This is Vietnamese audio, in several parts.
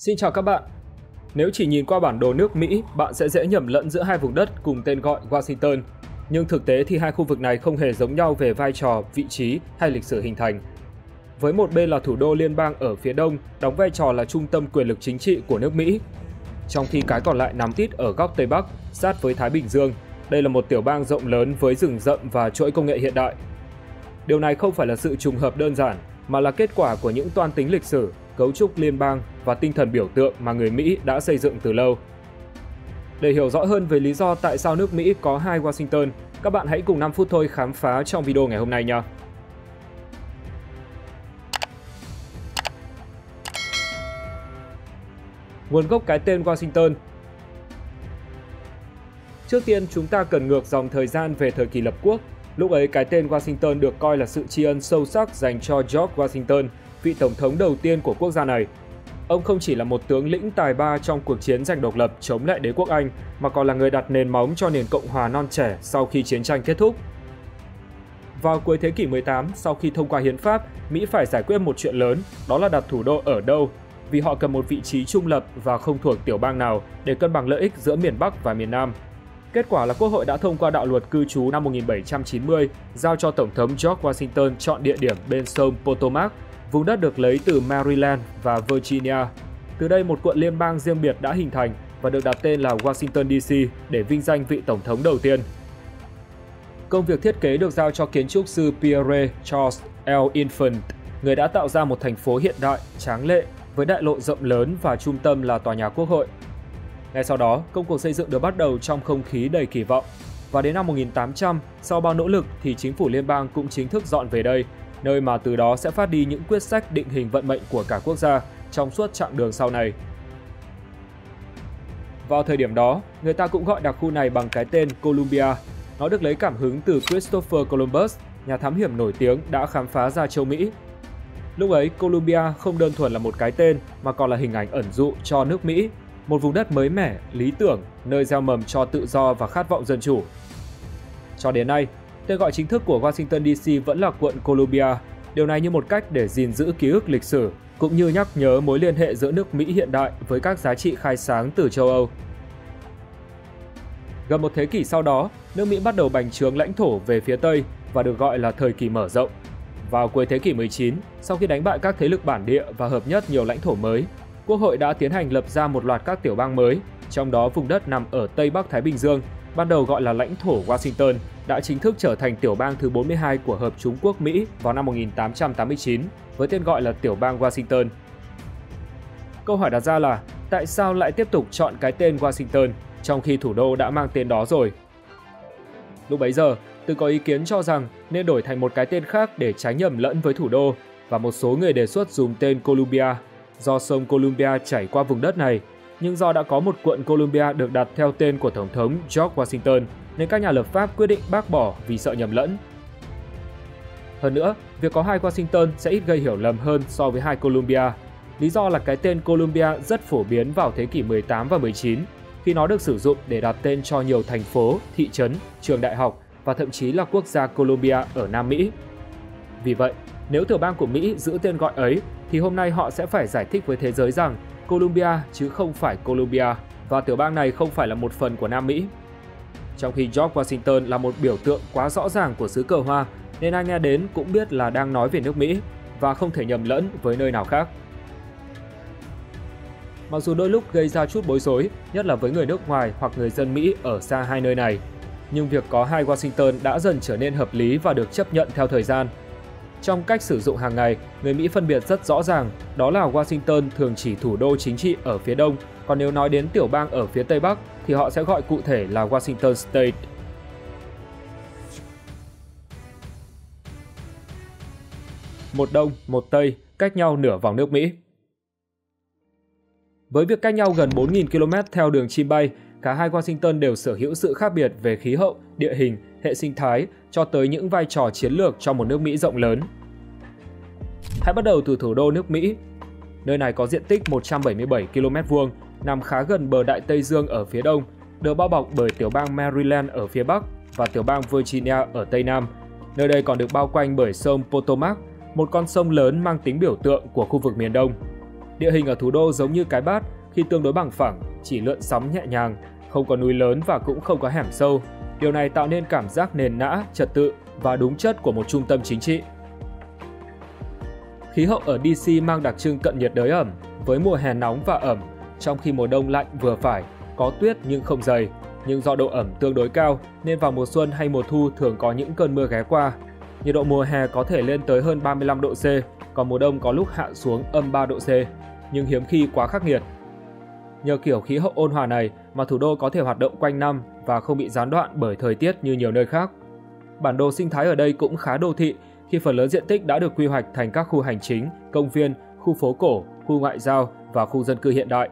Xin chào các bạn. Nếu chỉ nhìn qua bản đồ nước Mỹ, bạn sẽ dễ nhầm lẫn giữa hai vùng đất cùng tên gọi Washington. Nhưng thực tế thì hai khu vực này không hề giống nhau về vai trò, vị trí hay lịch sử hình thành. Với một bên là thủ đô liên bang ở phía đông, đóng vai trò là trung tâm quyền lực chính trị của nước Mỹ, trong khi cái còn lại nằm tít ở góc Tây Bắc, sát với Thái Bình Dương. Đây là một tiểu bang rộng lớn với rừng rậm và chuỗi công nghệ hiện đại. Điều này không phải là sự trùng hợp đơn giản, mà là kết quả của những toan tính lịch sử, cấu trúc liên bang và tinh thần biểu tượng mà người Mỹ đã xây dựng từ lâu. Để hiểu rõ hơn về lý do tại sao nước Mỹ có hai Washington, các bạn hãy cùng 5 phút thôi khám phá trong video ngày hôm nay nhé! Nguồn gốc cái tên Washington. Trước tiên, chúng ta cần ngược dòng thời gian về thời kỳ lập quốc. Lúc ấy, cái tên Washington được coi là sự tri ân sâu sắc dành cho George Washington, vị tổng thống đầu tiên của quốc gia này. Ông không chỉ là một tướng lĩnh tài ba trong cuộc chiến giành độc lập chống lại đế quốc Anh, mà còn là người đặt nền móng cho nền Cộng hòa non trẻ sau khi chiến tranh kết thúc. Vào cuối thế kỷ 18, sau khi thông qua hiến pháp, Mỹ phải giải quyết một chuyện lớn, đó là đặt thủ đô ở đâu, vì họ cần một vị trí trung lập và không thuộc tiểu bang nào để cân bằng lợi ích giữa miền Bắc và miền Nam. Kết quả là Quốc hội đã thông qua đạo luật cư trú năm 1790, giao cho Tổng thống George Washington chọn địa điểm bên sông Potomac, vùng đất được lấy từ Maryland và Virginia. Từ đây, một quận liên bang riêng biệt đã hình thành và được đặt tên là Washington DC để vinh danh vị Tổng thống đầu tiên. Công việc thiết kế được giao cho kiến trúc sư Pierre Charles L. Infant, người đã tạo ra một thành phố hiện đại, tráng lệ, với đại lộ rộng lớn và trung tâm là tòa nhà Quốc hội. Ngay sau đó, công cuộc xây dựng được bắt đầu trong không khí đầy kỳ vọng. Và đến năm 1800, sau bao nỗ lực thì chính phủ liên bang cũng chính thức dọn về đây, nơi mà từ đó sẽ phát đi những quyết sách định hình vận mệnh của cả quốc gia trong suốt chặng đường sau này. Vào thời điểm đó, người ta cũng gọi đặc khu này bằng cái tên Columbia. Nó được lấy cảm hứng từ Christopher Columbus, nhà thám hiểm nổi tiếng đã khám phá ra châu Mỹ. Lúc ấy, Columbia không đơn thuần là một cái tên mà còn là hình ảnh ẩn dụ cho nước Mỹ, một vùng đất mới mẻ, lý tưởng, nơi gieo mầm cho tự do và khát vọng dân chủ. Cho đến nay, tên gọi chính thức của Washington DC vẫn là quận Columbia, điều này như một cách để gìn giữ ký ức lịch sử, cũng như nhắc nhớ mối liên hệ giữa nước Mỹ hiện đại với các giá trị khai sáng từ châu Âu. Gần một thế kỷ sau đó, nước Mỹ bắt đầu bành trướng lãnh thổ về phía Tây và được gọi là thời kỳ mở rộng. Vào cuối thế kỷ 19, sau khi đánh bại các thế lực bản địa và hợp nhất nhiều lãnh thổ mới, Quốc hội đã tiến hành lập ra một loạt các tiểu bang mới, trong đó vùng đất nằm ở Tây Bắc Thái Bình Dương, ban đầu gọi là lãnh thổ Washington, đã chính thức trở thành tiểu bang thứ 42 của Hợp Trung Quốc Mỹ vào năm 1889, với tên gọi là tiểu bang Washington. Câu hỏi đặt ra là, tại sao lại tiếp tục chọn cái tên Washington, trong khi thủ đô đã mang tên đó rồi? Lúc bấy giờ, từng có ý kiến cho rằng nên đổi thành một cái tên khác để tránh nhầm lẫn với thủ đô, và một số người đề xuất dùng tên Columbia, do sông Columbia chảy qua vùng đất này, nhưng do đã có một quận Columbia được đặt theo tên của Tổng thống George Washington, nên các nhà lập pháp quyết định bác bỏ vì sợ nhầm lẫn. Hơn nữa, việc có hai Washington sẽ ít gây hiểu lầm hơn so với hai Columbia. Lý do là cái tên Columbia rất phổ biến vào thế kỷ 18 và 19, khi nó được sử dụng để đặt tên cho nhiều thành phố, thị trấn, trường đại học và thậm chí là quốc gia Columbia ở Nam Mỹ. Vì vậy, nếu tiểu bang của Mỹ giữ tên gọi ấy, thì hôm nay họ sẽ phải giải thích với thế giới rằng Columbia chứ không phải Columbia, và tiểu bang này không phải là một phần của Nam Mỹ. Trong khi George Washington là một biểu tượng quá rõ ràng của xứ cờ hoa, nên ai nghe đến cũng biết là đang nói về nước Mỹ và không thể nhầm lẫn với nơi nào khác. Mặc dù đôi lúc gây ra chút bối rối, nhất là với người nước ngoài hoặc người dân Mỹ ở xa hai nơi này, nhưng việc có hai Washington đã dần trở nên hợp lý và được chấp nhận theo thời gian. Trong cách sử dụng hàng ngày, người Mỹ phân biệt rất rõ ràng, đó là Washington thường chỉ thủ đô chính trị ở phía đông, còn nếu nói đến tiểu bang ở phía Tây Bắc thì họ sẽ gọi cụ thể là Washington State. Một đông, một tây, cách nhau nửa vòng nước Mỹ. Với việc cách nhau gần 4.000 km theo đường chim bay, cả hai Washington đều sở hữu sự khác biệt về khí hậu, địa hình, hệ sinh thái cho tới những vai trò chiến lược trong một nước Mỹ rộng lớn. Hãy bắt đầu từ thủ đô nước Mỹ. Nơi này có diện tích 177 km², nằm khá gần bờ Đại Tây Dương ở phía đông, được bao bọc bởi tiểu bang Maryland ở phía bắc và tiểu bang Virginia ở tây nam. Nơi đây còn được bao quanh bởi sông Potomac, một con sông lớn mang tính biểu tượng của khu vực miền Đông. Địa hình ở thủ đô giống như cái bát khi tương đối bằng phẳng, chỉ lượn sóng nhẹ nhàng, không có núi lớn và cũng không có hẻm sâu. Điều này tạo nên cảm giác nền nã, trật tự và đúng chất của một trung tâm chính trị. Khí hậu ở DC mang đặc trưng cận nhiệt đới ẩm, với mùa hè nóng và ẩm, trong khi mùa đông lạnh vừa phải, có tuyết nhưng không dày. Nhưng do độ ẩm tương đối cao nên vào mùa xuân hay mùa thu thường có những cơn mưa ghé qua. Nhiệt độ mùa hè có thể lên tới hơn 35 độ C, còn mùa đông có lúc hạ xuống âm 3 độ C, nhưng hiếm khi quá khắc nghiệt. Nhờ kiểu khí hậu ôn hòa này mà thủ đô có thể hoạt động quanh năm và không bị gián đoạn bởi thời tiết như nhiều nơi khác. Bản đồ sinh thái ở đây cũng khá đô thị khi phần lớn diện tích đã được quy hoạch thành các khu hành chính, công viên, khu phố cổ, khu ngoại giao và khu dân cư hiện đại.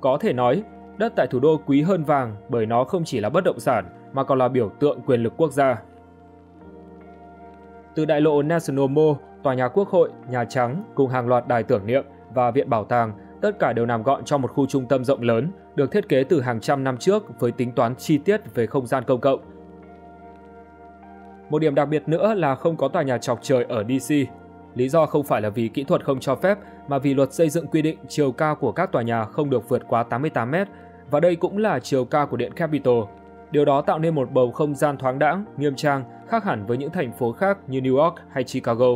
Có thể nói, đất tại thủ đô quý hơn vàng bởi nó không chỉ là bất động sản mà còn là biểu tượng quyền lực quốc gia. Từ đại lộ National Mall, tòa nhà Quốc hội, Nhà Trắng cùng hàng loạt đài tưởng niệm và viện bảo tàng, tất cả đều nằm gọn trong một khu trung tâm rộng lớn, được thiết kế từ hàng trăm năm trước với tính toán chi tiết về không gian công cộng. Một điểm đặc biệt nữa là không có tòa nhà chọc trời ở DC. Lý do không phải là vì kỹ thuật không cho phép mà vì luật xây dựng quy định chiều cao của các tòa nhà không được vượt quá 88 m và đây cũng là chiều cao của Điện Capitol. Điều đó tạo nên một bầu không gian thoáng đãng, nghiêm trang, khác hẳn với những thành phố khác như New York hay Chicago.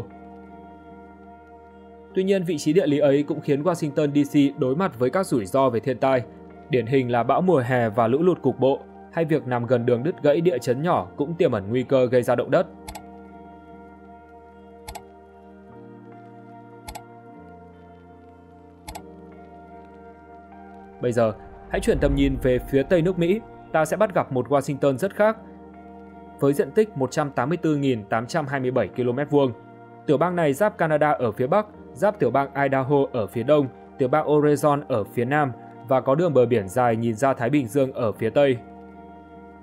Tuy nhiên, vị trí địa lý ấy cũng khiến Washington DC đối mặt với các rủi ro về thiên tai. Điển hình là bão mùa hè và lũ lụt cục bộ, hay việc nằm gần đường đứt gãy địa chấn nhỏ cũng tiềm ẩn nguy cơ gây ra động đất. Bây giờ, hãy chuyển tầm nhìn về phía Tây nước Mỹ, ta sẽ bắt gặp một Washington rất khác. Với diện tích 184.827 km2, tiểu bang này giáp Canada ở phía Bắc, giáp tiểu bang Idaho ở phía Đông, tiểu bang Oregon ở phía Nam và có đường bờ biển dài nhìn ra Thái Bình Dương ở phía Tây.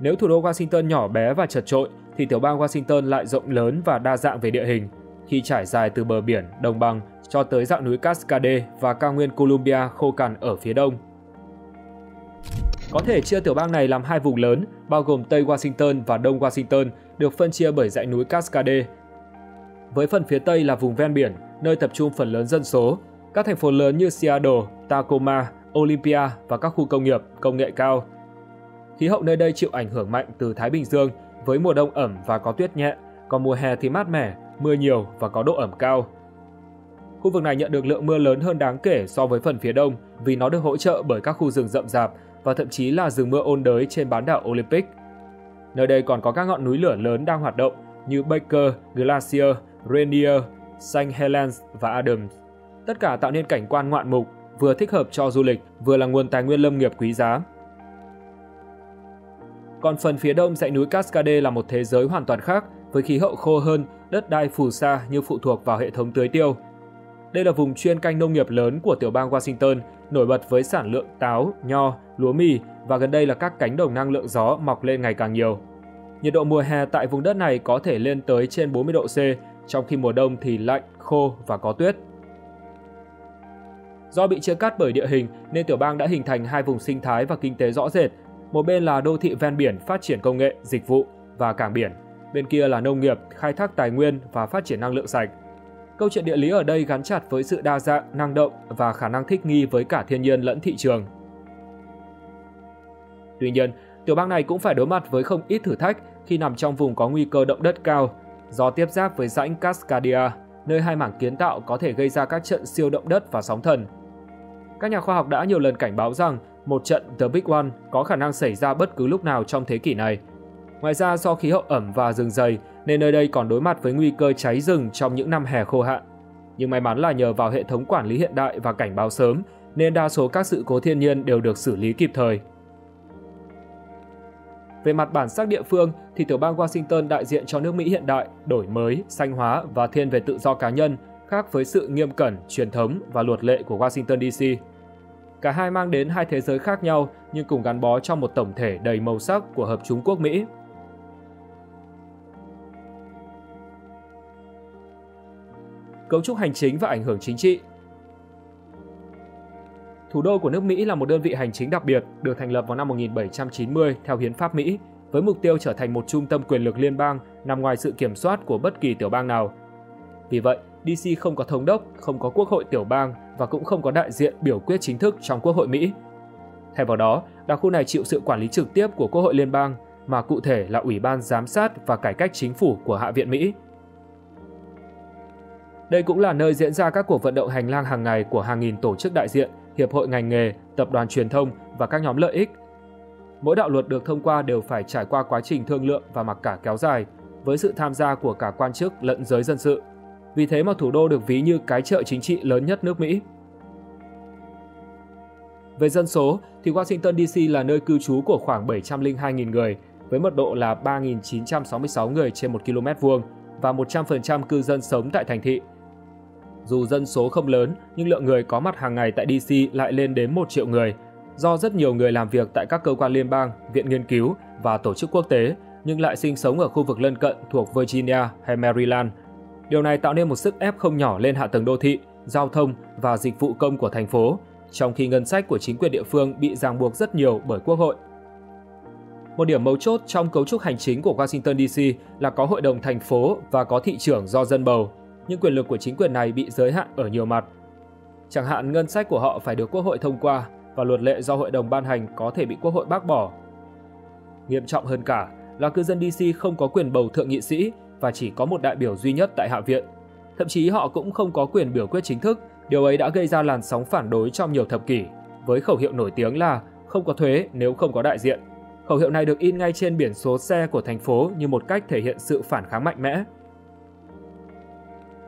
Nếu thủ đô Washington nhỏ bé và chật chội, thì tiểu bang Washington lại rộng lớn và đa dạng về địa hình, khi trải dài từ bờ biển, đồng bằng cho tới dãy núi Cascade và cao nguyên Columbia khô cằn ở phía đông. Có thể chia tiểu bang này làm hai vùng lớn, bao gồm Tây Washington và Đông Washington, được phân chia bởi dãy núi Cascade. Với phần phía Tây là vùng ven biển, nơi tập trung phần lớn dân số, các thành phố lớn như Seattle, Tacoma, Olympia và các khu công nghiệp, công nghệ cao. Khí hậu nơi đây chịu ảnh hưởng mạnh từ Thái Bình Dương, với mùa đông ẩm và có tuyết nhẹ, còn mùa hè thì mát mẻ, mưa nhiều và có độ ẩm cao. Khu vực này nhận được lượng mưa lớn hơn đáng kể so với phần phía đông vì nó được hỗ trợ bởi các khu rừng rậm rạp và thậm chí là rừng mưa ôn đới trên bán đảo Olympic. Nơi đây còn có các ngọn núi lửa lớn đang hoạt động như Baker, Glacier, Rainier, St. Helens và Adams. Tất cả tạo nên cảnh quan ngoạn mục, vừa thích hợp cho du lịch, vừa là nguồn tài nguyên lâm nghiệp quý giá. Còn phần phía đông dãy núi Cascade là một thế giới hoàn toàn khác, với khí hậu khô hơn, đất đai phù sa nhưng phụ thuộc vào hệ thống tưới tiêu. Đây là vùng chuyên canh nông nghiệp lớn của tiểu bang Washington, nổi bật với sản lượng táo, nho, lúa mì và gần đây là các cánh đồng năng lượng gió mọc lên ngày càng nhiều. Nhiệt độ mùa hè tại vùng đất này có thể lên tới trên 40 độ C, trong khi mùa đông thì lạnh, khô và có tuyết. Do bị chia cắt bởi địa hình nên tiểu bang đã hình thành hai vùng sinh thái và kinh tế rõ rệt. Một bên là đô thị ven biển phát triển công nghệ, dịch vụ và cảng biển. Bên kia là nông nghiệp, khai thác tài nguyên và phát triển năng lượng sạch. Câu chuyện địa lý ở đây gắn chặt với sự đa dạng, năng động và khả năng thích nghi với cả thiên nhiên lẫn thị trường. Tuy nhiên, tiểu bang này cũng phải đối mặt với không ít thử thách khi nằm trong vùng có nguy cơ động đất cao, do tiếp giáp với rãnh Cascadia, nơi hai mảng kiến tạo có thể gây ra các trận siêu động đất và sóng thần. Các nhà khoa học đã nhiều lần cảnh báo rằng một trận The Big One có khả năng xảy ra bất cứ lúc nào trong thế kỷ này. Ngoài ra, do khí hậu ẩm và rừng dày nên nơi đây còn đối mặt với nguy cơ cháy rừng trong những năm hè khô hạn. Nhưng may mắn là nhờ vào hệ thống quản lý hiện đại và cảnh báo sớm nên đa số các sự cố thiên nhiên đều được xử lý kịp thời. Về mặt bản sắc địa phương thì tiểu bang Washington đại diện cho nước Mỹ hiện đại, đổi mới, xanh hóa và thiên về tự do cá nhân, khác với sự nghiêm cẩn, truyền thống và luật lệ của Washington DC. Cả hai mang đến hai thế giới khác nhau nhưng cùng gắn bó trong một tổng thể đầy màu sắc của Hợp Trung Quốc Mỹ. Cấu trúc hành chính và ảnh hưởng chính trị. Thủ đô của nước Mỹ là một đơn vị hành chính đặc biệt, được thành lập vào năm 1790 theo hiến pháp Mỹ, với mục tiêu trở thành một trung tâm quyền lực liên bang nằm ngoài sự kiểm soát của bất kỳ tiểu bang nào. Vì vậy, DC không có thống đốc, không có quốc hội tiểu bang và cũng không có đại diện biểu quyết chính thức trong Quốc hội Mỹ. Thay vào đó, đặc khu này chịu sự quản lý trực tiếp của Quốc hội Liên bang, mà cụ thể là Ủy ban Giám sát và Cải cách Chính phủ của Hạ viện Mỹ. Đây cũng là nơi diễn ra các cuộc vận động hành lang hàng ngày của hàng nghìn tổ chức đại diện, hiệp hội ngành nghề, tập đoàn truyền thông và các nhóm lợi ích. Mỗi đạo luật được thông qua đều phải trải qua quá trình thương lượng và mặc cả kéo dài, với sự tham gia của cả quan chức lẫn giới dân sự. Vì thế mà thủ đô được ví như cái chợ chính trị lớn nhất nước Mỹ. Về dân số, thì Washington DC là nơi cư trú của khoảng 702.000 người, với mật độ là 3.966 người trên 1 km vuông và 100% cư dân sống tại thành thị. Dù dân số không lớn, nhưng lượng người có mặt hàng ngày tại DC lại lên đến 1 triệu người, do rất nhiều người làm việc tại các cơ quan liên bang, viện nghiên cứu và tổ chức quốc tế, nhưng lại sinh sống ở khu vực lân cận thuộc Virginia hay Maryland. Điều này tạo nên một sức ép không nhỏ lên hạ tầng đô thị, giao thông và dịch vụ công của thành phố, trong khi ngân sách của chính quyền địa phương bị ràng buộc rất nhiều bởi Quốc hội. Một điểm mấu chốt trong cấu trúc hành chính của Washington DC là có hội đồng thành phố và có thị trưởng do dân bầu, nhưng quyền lực của chính quyền này bị giới hạn ở nhiều mặt. Chẳng hạn ngân sách của họ phải được Quốc hội thông qua và luật lệ do hội đồng ban hành có thể bị Quốc hội bác bỏ. Nghiêm trọng hơn cả là cư dân DC không có quyền bầu thượng nghị sĩ và chỉ có một đại biểu duy nhất tại Hạ viện. Thậm chí họ cũng không có quyền biểu quyết chính thức, điều ấy đã gây ra làn sóng phản đối trong nhiều thập kỷ, với khẩu hiệu nổi tiếng là không có thuế nếu không có đại diện. Khẩu hiệu này được in ngay trên biển số xe của thành phố như một cách thể hiện sự phản kháng mạnh mẽ.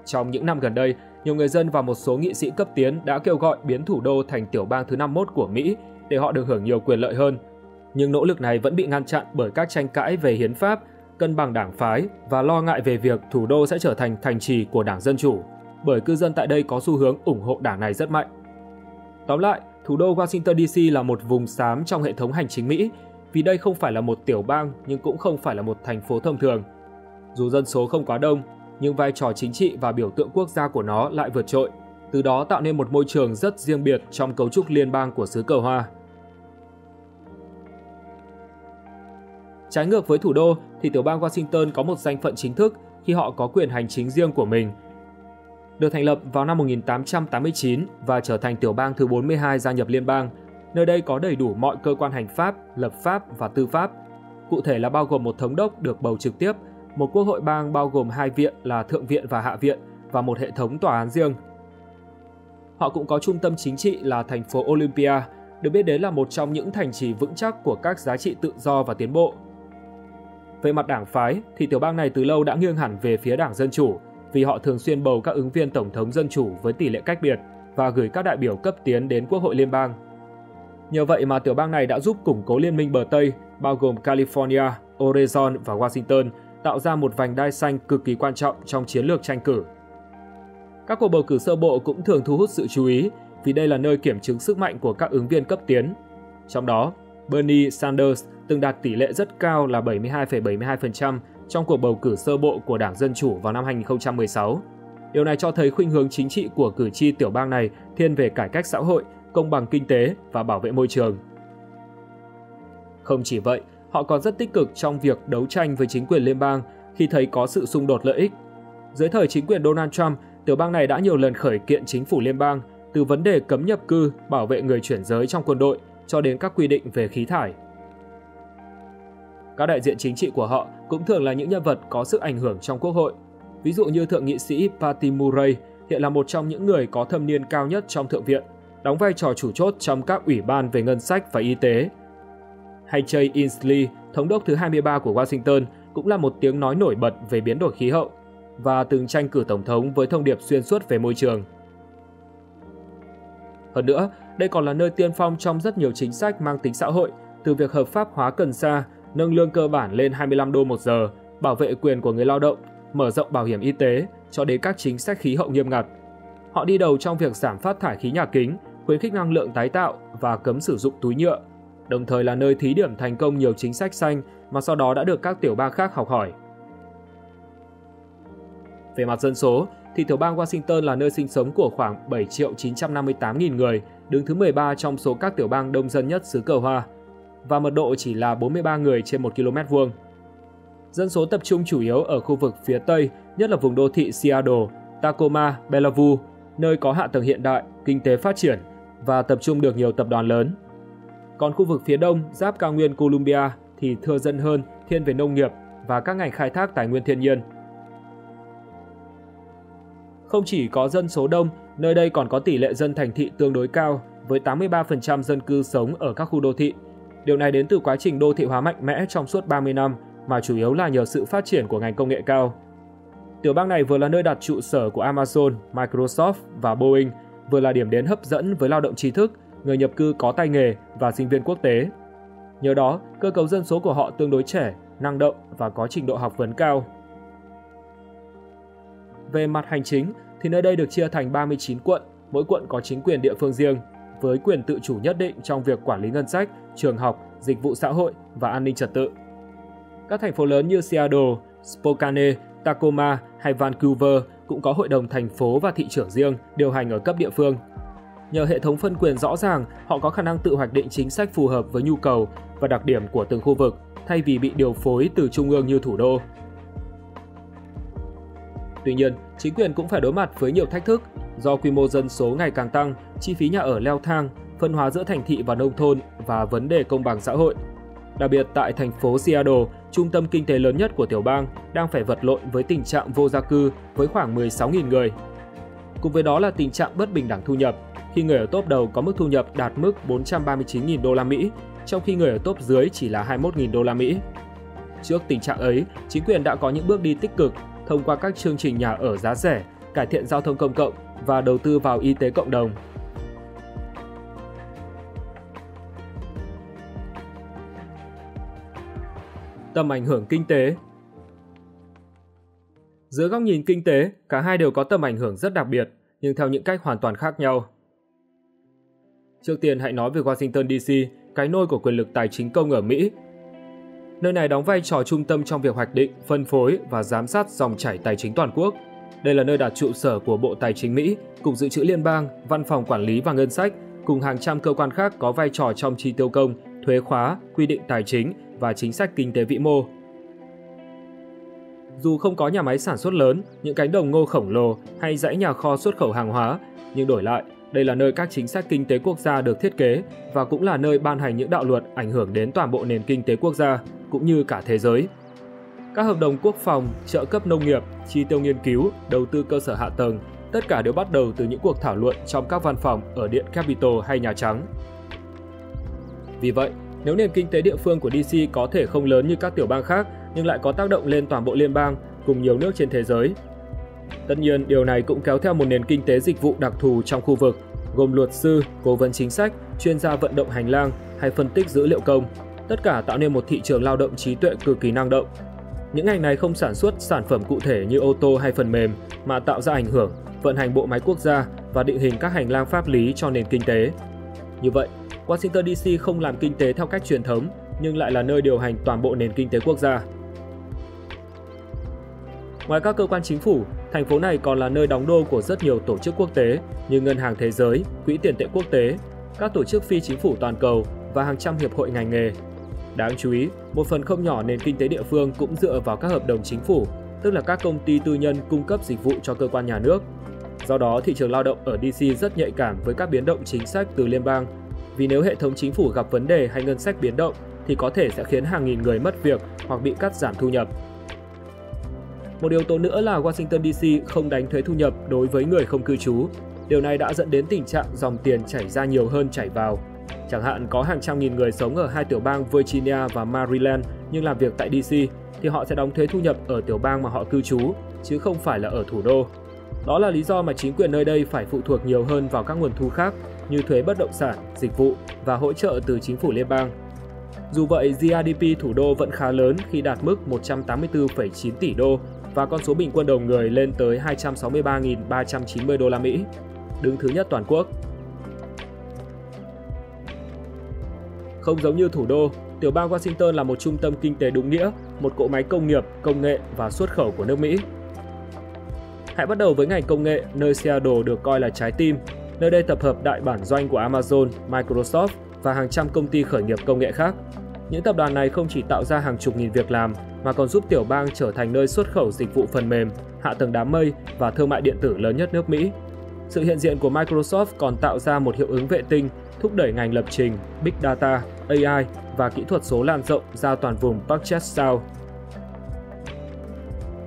Trong những năm gần đây, nhiều người dân và một số nghị sĩ cấp tiến đã kêu gọi biến thủ đô thành tiểu bang thứ 51 của Mỹ để họ được hưởng nhiều quyền lợi hơn. Nhưng nỗ lực này vẫn bị ngăn chặn bởi các tranh cãi về hiến pháp, cân bằng đảng phái và lo ngại về việc thủ đô sẽ trở thành thành trì của Đảng Dân Chủ, bởi cư dân tại đây có xu hướng ủng hộ đảng này rất mạnh. Tóm lại, thủ đô Washington DC là một vùng xám trong hệ thống hành chính Mỹ, vì đây không phải là một tiểu bang nhưng cũng không phải là một thành phố thông thường. Dù dân số không quá đông, nhưng vai trò chính trị và biểu tượng quốc gia của nó lại vượt trội, từ đó tạo nên một môi trường rất riêng biệt trong cấu trúc liên bang của xứ cờ hoa. Trái ngược với thủ đô thì tiểu bang Washington có một danh phận chính thức khi họ có quyền hành chính riêng của mình. Được thành lập vào năm 1889 và trở thành tiểu bang thứ 42 gia nhập liên bang, nơi đây có đầy đủ mọi cơ quan hành pháp, lập pháp và tư pháp. Cụ thể là bao gồm một thống đốc được bầu trực tiếp, một quốc hội bang bao gồm 2 viện là Thượng viện và Hạ viện và một hệ thống tòa án riêng. Họ cũng có trung tâm chính trị là thành phố Olympia, được biết đến là một trong những thành trì vững chắc của các giá trị tự do và tiến bộ. Về mặt đảng phái thì tiểu bang này từ lâu đã nghiêng hẳn về phía Đảng Dân Chủ, vì họ thường xuyên bầu các ứng viên tổng thống dân chủ với tỷ lệ cách biệt và gửi các đại biểu cấp tiến đến Quốc hội liên bang. Nhờ vậy mà tiểu bang này đã giúp củng cố liên minh bờ Tây, bao gồm California, Oregon và Washington, tạo ra một vành đai xanh cực kỳ quan trọng trong chiến lược tranh cử. Các cuộc bầu cử sơ bộ cũng thường thu hút sự chú ý vì đây là nơi kiểm chứng sức mạnh của các ứng viên cấp tiến. Trong đó, Bernie Sanders từng đạt tỷ lệ rất cao là 72,72% trong cuộc bầu cử sơ bộ của Đảng Dân Chủ vào năm 2016. Điều này cho thấy khuynh hướng chính trị của cử tri tiểu bang này thiên về cải cách xã hội, công bằng kinh tế và bảo vệ môi trường. Không chỉ vậy, họ còn rất tích cực trong việc đấu tranh với chính quyền liên bang khi thấy có sự xung đột lợi ích. Dưới thời chính quyền Donald Trump, tiểu bang này đã nhiều lần khởi kiện chính phủ liên bang, từ vấn đề cấm nhập cư, bảo vệ người chuyển giới trong quân đội cho đến các quy định về khí thải. Các đại diện chính trị của họ cũng thường là những nhân vật có sức ảnh hưởng trong Quốc hội. Ví dụ như Thượng nghị sĩ Patty Murray hiện là một trong những người có thâm niên cao nhất trong Thượng viện, đóng vai trò chủ chốt trong các ủy ban về ngân sách và y tế. Hay Jay Inslee, thống đốc thứ 23 của Washington, cũng là một tiếng nói nổi bật về biến đổi khí hậu và từng tranh cử tổng thống với thông điệp xuyên suốt về môi trường. Hơn nữa, đây còn là nơi tiên phong trong rất nhiều chính sách mang tính xã hội, từ việc hợp pháp hóa cần sa, nâng lương cơ bản lên 25 đô một giờ, bảo vệ quyền của người lao động, mở rộng bảo hiểm y tế, cho đến các chính sách khí hậu nghiêm ngặt. Họ đi đầu trong việc giảm phát thải khí nhà kính, khuyến khích năng lượng tái tạo và cấm sử dụng túi nhựa, đồng thời là nơi thí điểm thành công nhiều chính sách xanh mà sau đó đã được các tiểu bang khác học hỏi. Về mặt dân số, thì tiểu bang Washington là nơi sinh sống của khoảng 7.958.000 người, đứng thứ 13 trong số các tiểu bang đông dân nhất xứ cờ hoa, và mật độ chỉ là 43 người trên 1 km vuông. Dân số tập trung chủ yếu ở khu vực phía Tây, nhất là vùng đô thị Seattle, Tacoma, Bellevue, nơi có hạ tầng hiện đại, kinh tế phát triển và tập trung được nhiều tập đoàn lớn. Còn khu vực phía đông giáp cao nguyên Columbia thì thưa dân hơn, thiên về nông nghiệp và các ngành khai thác tài nguyên thiên nhiên. Không chỉ có dân số đông, nơi đây còn có tỷ lệ dân thành thị tương đối cao, với 83% dân cư sống ở các khu đô thị. Điều này đến từ quá trình đô thị hóa mạnh mẽ trong suốt 30 năm, mà chủ yếu là nhờ sự phát triển của ngành công nghệ cao. Tiểu bang này vừa là nơi đặt trụ sở của Amazon, Microsoft và Boeing, vừa là điểm đến hấp dẫn với lao động trí thức, người nhập cư có tay nghề và sinh viên quốc tế. Nhờ đó, cơ cấu dân số của họ tương đối trẻ, năng động và có trình độ học vấn cao. Về mặt hành chính, thì nơi đây được chia thành 39 quận, mỗi quận có chính quyền địa phương riêng, với quyền tự chủ nhất định trong việc quản lý ngân sách, trường học, dịch vụ xã hội và an ninh trật tự. Các thành phố lớn như Seattle, Spokane, Tacoma hay Vancouver cũng có hội đồng thành phố và thị trưởng riêng điều hành ở cấp địa phương. Nhờ hệ thống phân quyền rõ ràng, họ có khả năng tự hoạch định chính sách phù hợp với nhu cầu và đặc điểm của từng khu vực, thay vì bị điều phối từ trung ương như thủ đô. Tuy nhiên, chính quyền cũng phải đối mặt với nhiều thách thức do quy mô dân số ngày càng tăng, chi phí nhà ở leo thang, phân hóa giữa thành thị và nông thôn và vấn đề công bằng xã hội. Đặc biệt tại thành phố Seattle, trung tâm kinh tế lớn nhất của tiểu bang, đang phải vật lộn với tình trạng vô gia cư với khoảng 16.000 người. Cùng với đó là tình trạng bất bình đẳng thu nhập, khi người ở top đầu có mức thu nhập đạt mức 439.000 đô la Mỹ, trong khi người ở top dưới chỉ là 21.000 đô la Mỹ. Trước tình trạng ấy, chính quyền đã có những bước đi tích cực thông qua các chương trình nhà ở giá rẻ, cải thiện giao thông công cộng và đầu tư vào y tế cộng đồng. Tầm ảnh hưởng kinh tế. Dưới góc nhìn kinh tế, cả hai đều có tầm ảnh hưởng rất đặc biệt, nhưng theo những cách hoàn toàn khác nhau. Trước tiên hãy nói về Washington DC, cái nôi của quyền lực tài chính công ở Mỹ. Nơi này đóng vai trò trung tâm trong việc hoạch định, phân phối và giám sát dòng chảy tài chính toàn quốc. Đây là nơi đặt trụ sở của Bộ Tài chính Mỹ, Cục Dự trữ Liên bang, Văn phòng Quản lý và Ngân sách, cùng hàng trăm cơ quan khác có vai trò trong chi tiêu công, thuế khóa, quy định tài chính và chính sách kinh tế vĩ mô. Dù không có nhà máy sản xuất lớn, những cánh đồng ngô khổng lồ hay dãy nhà kho xuất khẩu hàng hóa, nhưng đổi lại, đây là nơi các chính sách kinh tế quốc gia được thiết kế và cũng là nơi ban hành những đạo luật ảnh hưởng đến toàn bộ nền kinh tế quốc gia, cũng như cả thế giới. Các hợp đồng quốc phòng, trợ cấp nông nghiệp, chi tiêu nghiên cứu, đầu tư cơ sở hạ tầng, tất cả đều bắt đầu từ những cuộc thảo luận trong các văn phòng ở Điện Capitol hay Nhà Trắng. Vì vậy, nếu nền kinh tế địa phương của DC có thể không lớn như các tiểu bang khác, nhưng lại có tác động lên toàn bộ liên bang cùng nhiều nước trên thế giới. Tất nhiên, điều này cũng kéo theo một nền kinh tế dịch vụ đặc thù trong khu vực, gồm luật sư, cố vấn chính sách, chuyên gia vận động hành lang hay phân tích dữ liệu công. Tất cả tạo nên một thị trường lao động trí tuệ cực kỳ năng động. Những ngành này không sản xuất sản phẩm cụ thể như ô tô hay phần mềm, mà tạo ra ảnh hưởng, vận hành bộ máy quốc gia và định hình các hành lang pháp lý cho nền kinh tế. Như vậy, Washington DC không làm kinh tế theo cách truyền thống, nhưng lại là nơi điều hành toàn bộ nền kinh tế quốc gia. Ngoài các cơ quan chính phủ, thành phố này còn là nơi đóng đô của rất nhiều tổ chức quốc tế như Ngân hàng Thế giới, Quỹ tiền tệ quốc tế, các tổ chức phi chính phủ toàn cầu và hàng trăm hiệp hội ngành nghề. Đáng chú ý, một phần không nhỏ nền kinh tế địa phương cũng dựa vào các hợp đồng chính phủ, tức là các công ty tư nhân cung cấp dịch vụ cho cơ quan nhà nước. Do đó, thị trường lao động ở DC rất nhạy cảm với các biến động chính sách từ liên bang, vì nếu hệ thống chính phủ gặp vấn đề hay ngân sách biến động thì có thể sẽ khiến hàng nghìn người mất việc hoặc bị cắt giảm thu nhập. Một yếu tố nữa là Washington DC không đánh thuế thu nhập đối với người không cư trú. Điều này đã dẫn đến tình trạng dòng tiền chảy ra nhiều hơn chảy vào. Chẳng hạn có hàng trăm nghìn người sống ở hai tiểu bang Virginia và Maryland nhưng làm việc tại DC thì họ sẽ đóng thuế thu nhập ở tiểu bang mà họ cư trú, chứ không phải là ở thủ đô. Đó là lý do mà chính quyền nơi đây phải phụ thuộc nhiều hơn vào các nguồn thu khác như thuế bất động sản, dịch vụ và hỗ trợ từ chính phủ liên bang. Dù vậy, GDP thủ đô vẫn khá lớn khi đạt mức 184,9 tỷ đô và con số bình quân đầu người lên tới 263.390 đô la Mỹ, đứng thứ nhất toàn quốc. Không giống như thủ đô, tiểu bang Washington là một trung tâm kinh tế đúng nghĩa, một cỗ máy công nghiệp, công nghệ và xuất khẩu của nước Mỹ. Hãy bắt đầu với ngành công nghệ, nơi Seattle được coi là trái tim. Nơi đây tập hợp đại bản doanh của Amazon, Microsoft và hàng trăm công ty khởi nghiệp công nghệ khác. Những tập đoàn này không chỉ tạo ra hàng chục nghìn việc làm, mà còn giúp tiểu bang trở thành nơi xuất khẩu dịch vụ phần mềm, hạ tầng đám mây và thương mại điện tử lớn nhất nước Mỹ. Sự hiện diện của Microsoft còn tạo ra một hiệu ứng vệ tinh, thúc đẩy ngành lập trình, Big Data, AI và kỹ thuật số lan rộng ra toàn vùng Puget Sound.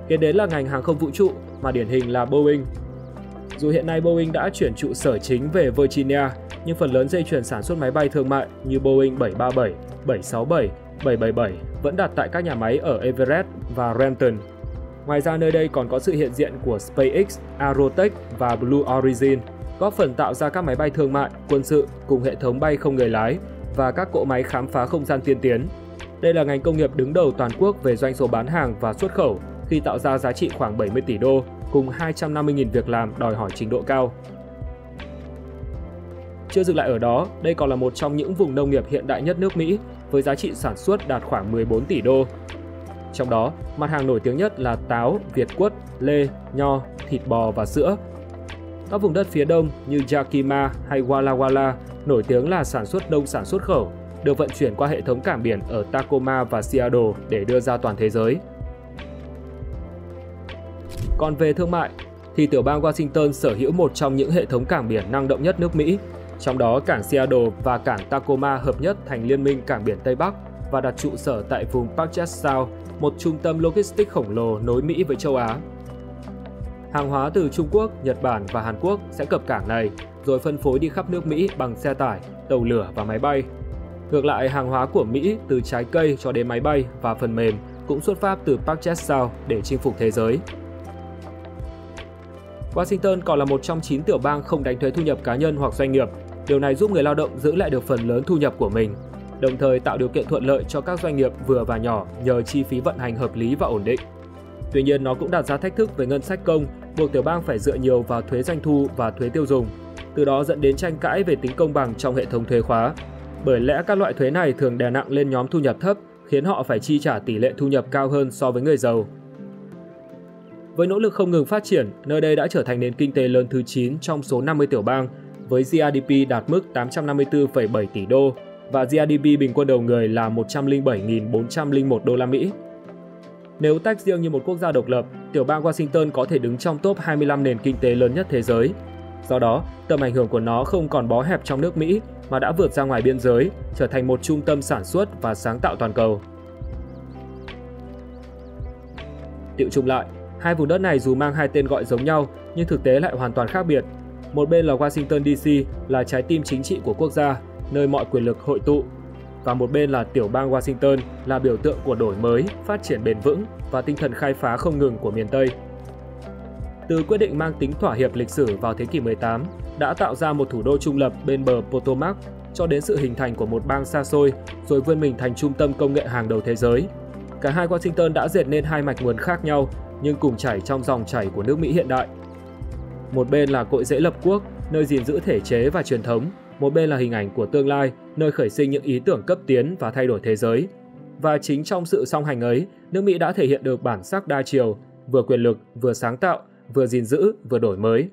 Kế đến là ngành hàng không vũ trụ mà điển hình là Boeing. Dù hiện nay Boeing đã chuyển trụ sở chính về Virginia, nhưng phần lớn dây chuyền sản xuất máy bay thương mại như Boeing 737, 767, 777 vẫn đặt tại các nhà máy ở Everett và Renton. Ngoài ra nơi đây còn có sự hiện diện của SpaceX, Aerotech và Blue Origin, góp phần tạo ra các máy bay thương mại, quân sự cùng hệ thống bay không người lái và các cỗ máy khám phá không gian tiên tiến. Đây là ngành công nghiệp đứng đầu toàn quốc về doanh số bán hàng và xuất khẩu khi tạo ra giá trị khoảng 70 tỷ đô cùng 250.000 việc làm đòi hỏi trình độ cao. Chưa dừng lại ở đó, đây còn là một trong những vùng nông nghiệp hiện đại nhất nước Mỹ với giá trị sản xuất đạt khoảng 14 tỷ đô. Trong đó, mặt hàng nổi tiếng nhất là táo, việt quất, lê, nho, thịt bò và sữa. Các vùng đất phía đông như Yakima hay Walla Walla nổi tiếng là sản xuất nông sản xuất khẩu, được vận chuyển qua hệ thống cảng biển ở Tacoma và Seattle để đưa ra toàn thế giới. Còn về thương mại, thì tiểu bang Washington sở hữu một trong những hệ thống cảng biển năng động nhất nước Mỹ, trong đó cảng Seattle và cảng Tacoma hợp nhất thành Liên minh Cảng biển Tây Bắc và đặt trụ sở tại vùng Puget Sound, một trung tâm logistics khổng lồ nối Mỹ với châu Á. Hàng hóa từ Trung Quốc, Nhật Bản và Hàn Quốc sẽ cập cảng này, rồi phân phối đi khắp nước Mỹ bằng xe tải, tàu lửa và máy bay. Ngược lại, hàng hóa của Mỹ từ trái cây cho đến máy bay và phần mềm cũng xuất phát từ Puget Sound để chinh phục thế giới. Washington còn là một trong 9 tiểu bang không đánh thuế thu nhập cá nhân hoặc doanh nghiệp. Điều này giúp người lao động giữ lại được phần lớn thu nhập của mình, đồng thời tạo điều kiện thuận lợi cho các doanh nghiệp vừa và nhỏ nhờ chi phí vận hành hợp lý và ổn định. Tuy nhiên, nó cũng đặt ra thách thức về ngân sách công, buộc tiểu bang phải dựa nhiều vào thuế doanh thu và thuế tiêu dùng, từ đó dẫn đến tranh cãi về tính công bằng trong hệ thống thuế khóa. Bởi lẽ các loại thuế này thường đè nặng lên nhóm thu nhập thấp, khiến họ phải chi trả tỷ lệ thu nhập cao hơn so với người giàu. Với nỗ lực không ngừng phát triển, nơi đây đã trở thành nền kinh tế lớn thứ 9 trong số 50 tiểu bang, với GDP đạt mức 854,7 tỷ đô và GDP bình quân đầu người là 107.401 đô la Mỹ. Nếu tách riêng như một quốc gia độc lập, tiểu bang Washington có thể đứng trong top 25 nền kinh tế lớn nhất thế giới. Do đó, tầm ảnh hưởng của nó không còn bó hẹp trong nước Mỹ mà đã vượt ra ngoài biên giới, trở thành một trung tâm sản xuất và sáng tạo toàn cầu. Tiệu chung lại, hai vùng đất này dù mang hai tên gọi giống nhau nhưng thực tế lại hoàn toàn khác biệt. Một bên là Washington DC là trái tim chính trị của quốc gia, nơi mọi quyền lực hội tụ. Và một bên là tiểu bang Washington là biểu tượng của đổi mới, phát triển bền vững và tinh thần khai phá không ngừng của miền Tây. Từ quyết định mang tính thỏa hiệp lịch sử vào thế kỷ 18 đã tạo ra một thủ đô trung lập bên bờ Potomac cho đến sự hình thành của một bang xa xôi rồi vươn mình thành trung tâm công nghệ hàng đầu thế giới. Cả hai Washington đã dệt nên hai mạch nguồn khác nhau nhưng cùng chảy trong dòng chảy của nước Mỹ hiện đại. Một bên là cội rễ lập quốc, nơi gìn giữ thể chế và truyền thống, một bên là hình ảnh của tương lai, nơi khởi sinh những ý tưởng cấp tiến và thay đổi thế giới. Và chính trong sự song hành ấy, nước Mỹ đã thể hiện được bản sắc đa chiều, vừa quyền lực, vừa sáng tạo, vừa gìn giữ, vừa đổi mới.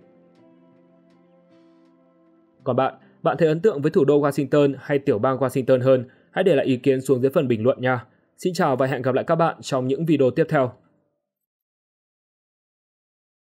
Còn bạn thấy ấn tượng với thủ đô Washington hay tiểu bang Washington hơn? Hãy để lại ý kiến xuống dưới phần bình luận nha. Xin chào và hẹn gặp lại các bạn trong những video tiếp theo.